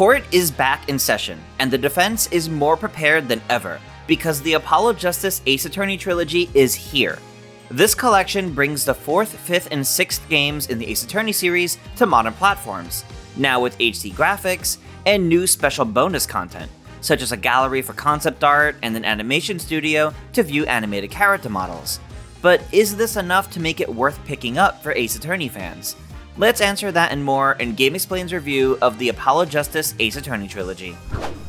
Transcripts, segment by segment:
Court is back in session, and the defense is more prepared than ever, because the Apollo Justice Ace Attorney Trilogy is here. This collection brings the 4th, 5th, and 6th games in the Ace Attorney series to modern platforms, now with HD graphics and new special bonus content, such as a gallery for concept art and an animation studio to view animated character models. But is this enough to make it worth picking up for Ace Attorney fans? Let's answer that and more in GameXplain's review of the Apollo Justice Ace Attorney Trilogy.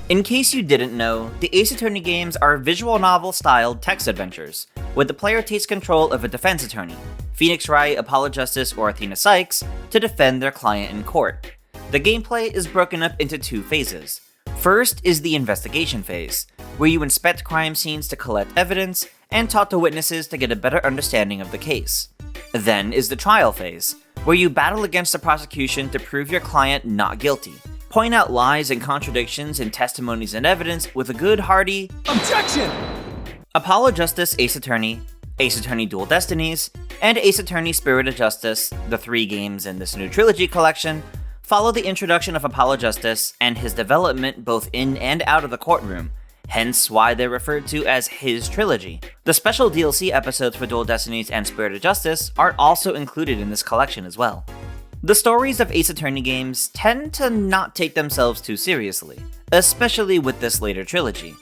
In case you didn't know, the Ace Attorney games are visual novel-styled text adventures, where the player takes control of a defense attorney, Phoenix Wright, Apollo Justice, or Athena Sykes, to defend their client in court. The gameplay is broken up into 2 phases. First is the investigation phase, where you inspect crime scenes to collect evidence and talk to witnesses to get a better understanding of the case. Then is the trial phase, where you battle against the prosecution to prove your client not guilty. Point out lies and contradictions in testimonies and evidence with a good hearty objection! Apollo Justice Ace Attorney Dual Destinies, and Ace Attorney Spirit of Justice, the 3 games in this new trilogy collection, follow the introduction of Apollo Justice and his development both in and out of the courtroom, hence why they're referred to as his trilogy. The special DLC episodes for Dual Destinies and Spirit of Justice are also included in this collection as well. The stories of Ace Attorney games tend to not take themselves too seriously, especially with this later trilogy.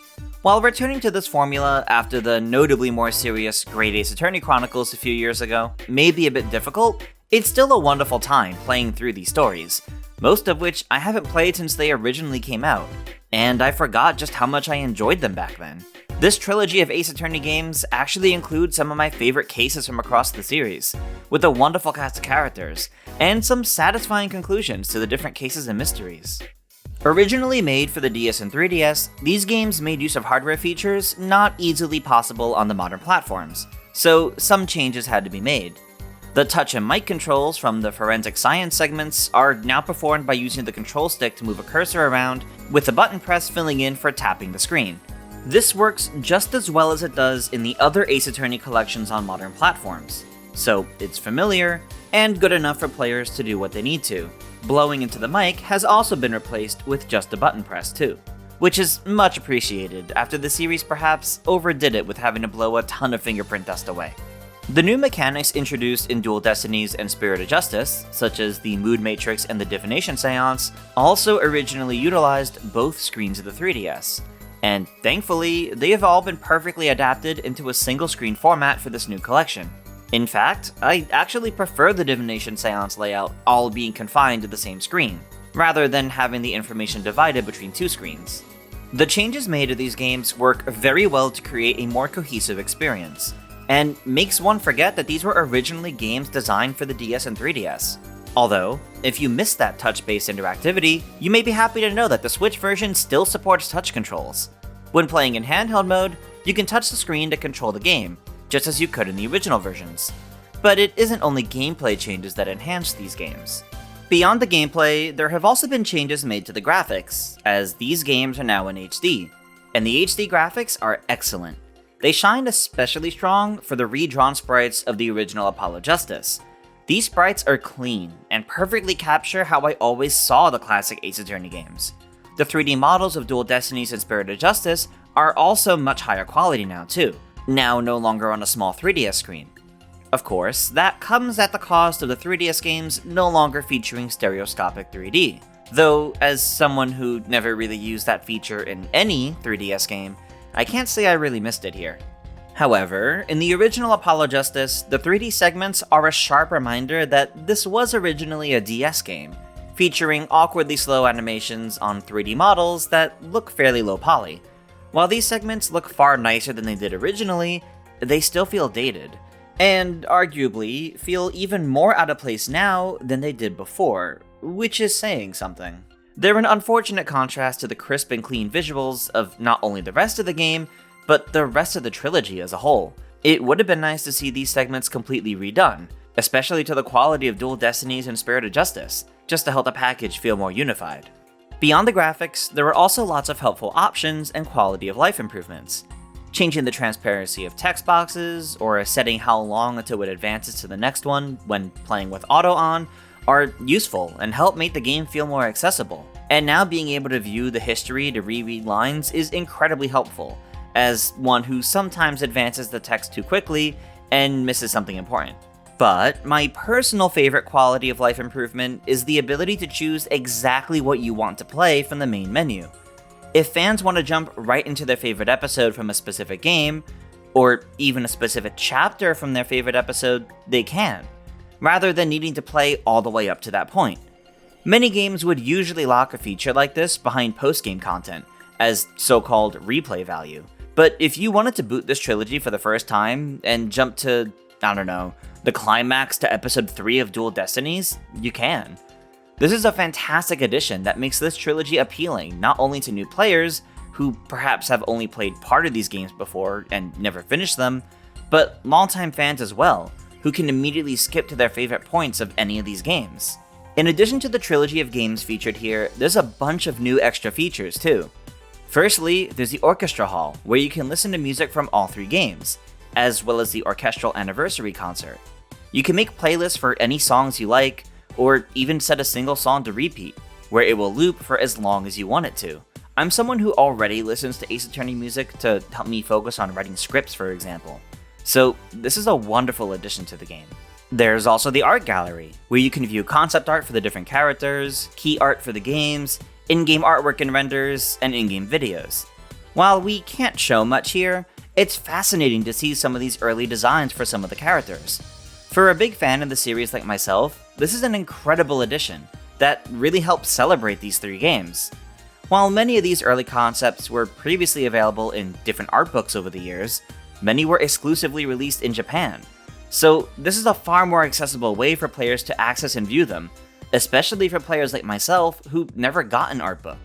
While returning to this formula after the notably more serious Great Ace Attorney Chronicles a few years ago may be a bit difficult, it's still a wonderful time playing through these stories, most of which I haven't played since they originally came out, and I forgot just how much I enjoyed them back then. This trilogy of Ace Attorney games actually includes some of my favorite cases from across the series, with a wonderful cast of characters, and some satisfying conclusions to the different cases and mysteries. Originally made for the DS and 3DS, these games made use of hardware features not easily possible on the modern platforms, so some changes had to be made. The touch and mic controls from the forensic science segments are now performed by using the control stick to move a cursor around, with the button press filling in for tapping the screen. This works just as well as it does in the other Ace Attorney collections on modern platforms, so it's familiar and good enough for players to do what they need to. Blowing into the mic has also been replaced with just a button press too, which is much appreciated after the series perhaps overdid it with having to blow a ton of fingerprint dust away. The new mechanics introduced in Dual Destinies and Spirit of Justice, such as the Mood Matrix and the Divination Seance, also originally utilized both screens of the 3DS, and thankfully, they have all been perfectly adapted into a single screen format for this new collection. In fact, I actually prefer the Divination Seance layout all being confined to the same screen, rather than having the information divided between 2 screens. The changes made to these games work very well to create a more cohesive experience, and makes one forget that these were originally games designed for the DS and 3DS. Although, if you missed that touch-based interactivity, you may be happy to know that the Switch version still supports touch controls. When playing in handheld mode, you can touch the screen to control the game, just as you could in the original versions. But it isn't only gameplay changes that enhance these games. Beyond the gameplay, there have also been changes made to the graphics, as these games are now in HD, and the HD graphics are excellent. They shine especially strong for the redrawn sprites of the original Apollo Justice. These sprites are clean, and perfectly capture how I always saw the classic Ace Attorney games. The 3D models of Dual Destinies and Spirit of Justice are also much higher quality now too, now no longer on a small 3DS screen. Of course, that comes at the cost of the 3DS games no longer featuring stereoscopic 3D, though as someone who never really used that feature in any 3DS game, I can't say I really missed it here. However, in the original Apollo Justice, the 3D segments are a sharp reminder that this was originally a DS game, featuring awkwardly slow animations on 3D models that look fairly low poly. While these segments look far nicer than they did originally, they still feel dated, and arguably feel even more out of place now than they did before, which is saying something. They're an unfortunate contrast to the crisp and clean visuals of not only the rest of the game, but the rest of the trilogy as a whole. It would have been nice to see these segments completely redone, especially to the quality of Dual Destinies and Spirit of Justice, just to help the package feel more unified. Beyond the graphics, there were also lots of helpful options and quality of life improvements. Changing the transparency of text boxes, or setting how long until it advances to the next one when playing with auto on, are useful and help make the game feel more accessible. And now being able to view the history to reread lines is incredibly helpful, as one who sometimes advances the text too quickly and misses something important. But my personal favorite quality of life improvement is the ability to choose exactly what you want to play from the main menu. If fans want to jump right into their favorite episode from a specific game, or even a specific chapter from their favorite episode, they can, rather than needing to play all the way up to that point. Many games would usually lock a feature like this behind post-game content, as so-called replay value. But if you wanted to boot this trilogy for the first time and jump to, the climax to episode 3 of Dual Destinies, you can. This is a fantastic addition that makes this trilogy appealing not only to new players, who perhaps have only played part of these games before and never finished them, but longtime fans as well, who can immediately skip to their favorite points of any of these games. In addition to the trilogy of games featured here, there's a bunch of new extra features too. Firstly, there's the Orchestra Hall, where you can listen to music from all 3 games, as well as the Orchestral Anniversary Concert. You can make playlists for any songs you like, or even set a single song to repeat, where it will loop for as long as you want it to. I'm someone who already listens to Ace Attorney music to help me focus on writing scripts, for example, so this is a wonderful addition to the game. There's also the Art Gallery, where you can view concept art for the different characters, key art for the games, in-game artwork and renders, and in-game videos. While we can't show much here, it's fascinating to see some of these early designs for some of the characters. For a big fan of the series like myself, this is an incredible addition that really helps celebrate these 3 games. While many of these early concepts were previously available in different art books over the years, many were exclusively released in Japan. So this is a far more accessible way for players to access and view them, especially for players like myself who never got an art book.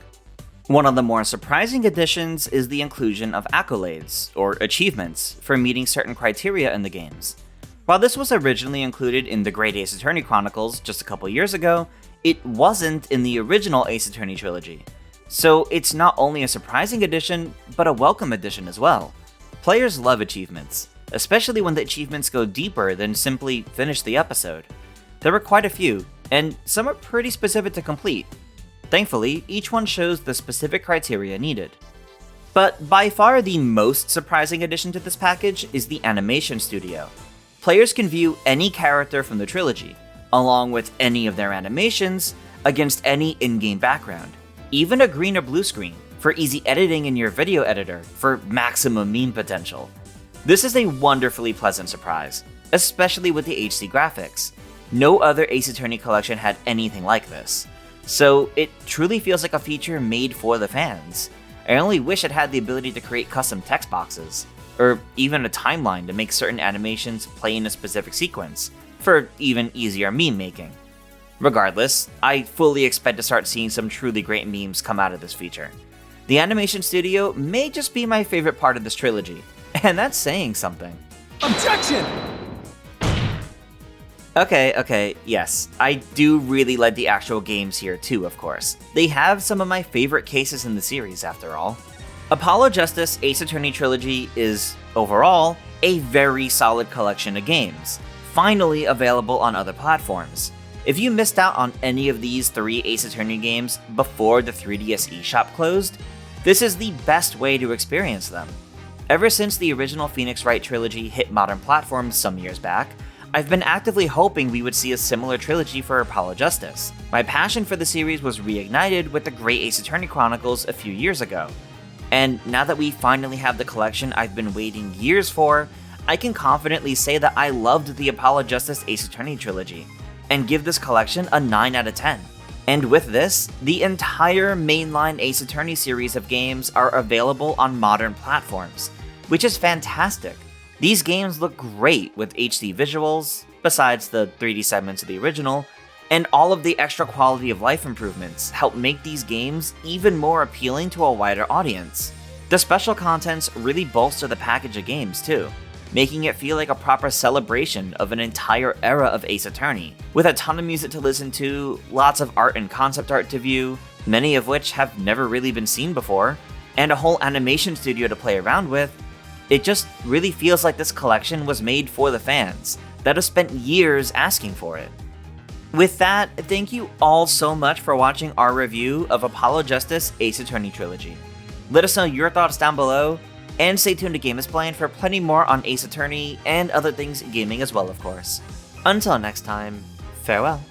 One of the more surprising additions is the inclusion of accolades, or achievements, for meeting certain criteria in the games. While this was originally included in the Great Ace Attorney Chronicles just a couple years ago, it wasn't in the original Ace Attorney trilogy. So it's not only a surprising addition, but a welcome addition as well. Players love achievements, especially when the achievements go deeper than simply finish the episode. There were quite a few, and some are pretty specific to complete. Thankfully, each one shows the specific criteria needed. But by far the most surprising addition to this package is the Animation Studio. Players can view any character from the trilogy, along with any of their animations, against any in-game background, even a green or blue screen, for easy editing in your video editor for maximum meme potential. This is a wonderfully pleasant surprise, especially with the HD graphics. No other Ace Attorney collection had anything like this, so it truly feels like a feature made for the fans. I only wish it had the ability to create custom text boxes, or even a timeline to make certain animations play in a specific sequence, for even easier meme making. Regardless, I fully expect to start seeing some truly great memes come out of this feature. The Animation Studio may just be my favorite part of this trilogy, and that's saying something. Objection! Okay, yes, I do really like the actual games here too, of course. They have some of my favorite cases in the series, after all. Apollo Justice Ace Attorney Trilogy is, overall, a very solid collection of games, finally available on other platforms. If you missed out on any of these 3 Ace Attorney games before the 3DS eShop closed, this is the best way to experience them. Ever since the original Phoenix Wright trilogy hit modern platforms some years back, I've been actively hoping we would see a similar trilogy for Apollo Justice. My passion for the series was reignited with the Great Ace Attorney Chronicles a few years ago. And now that we finally have the collection I've been waiting years for, I can confidently say that I loved the Apollo Justice Ace Attorney trilogy, and give this collection a 9 out of 10. And with this, the entire mainline Ace Attorney series of games are available on modern platforms, which is fantastic. These games look great with HD visuals, besides the 3D segments of the original, and all of the extra quality of life improvements help make these games even more appealing to a wider audience. The special contents really bolster the package of games too, making it feel like a proper celebration of an entire era of Ace Attorney, with a ton of music to listen to, lots of art and concept art to view, many of which have never really been seen before, and a whole animation studio to play around with. It just really feels like this collection was made for the fans that have spent years asking for it. With that, thank you all so much for watching our review of Apollo Justice Ace Attorney Trilogy. Let us know your thoughts down below, and stay tuned to GameXplain for plenty more on Ace Attorney and other things gaming as well, of course. Until next time, farewell.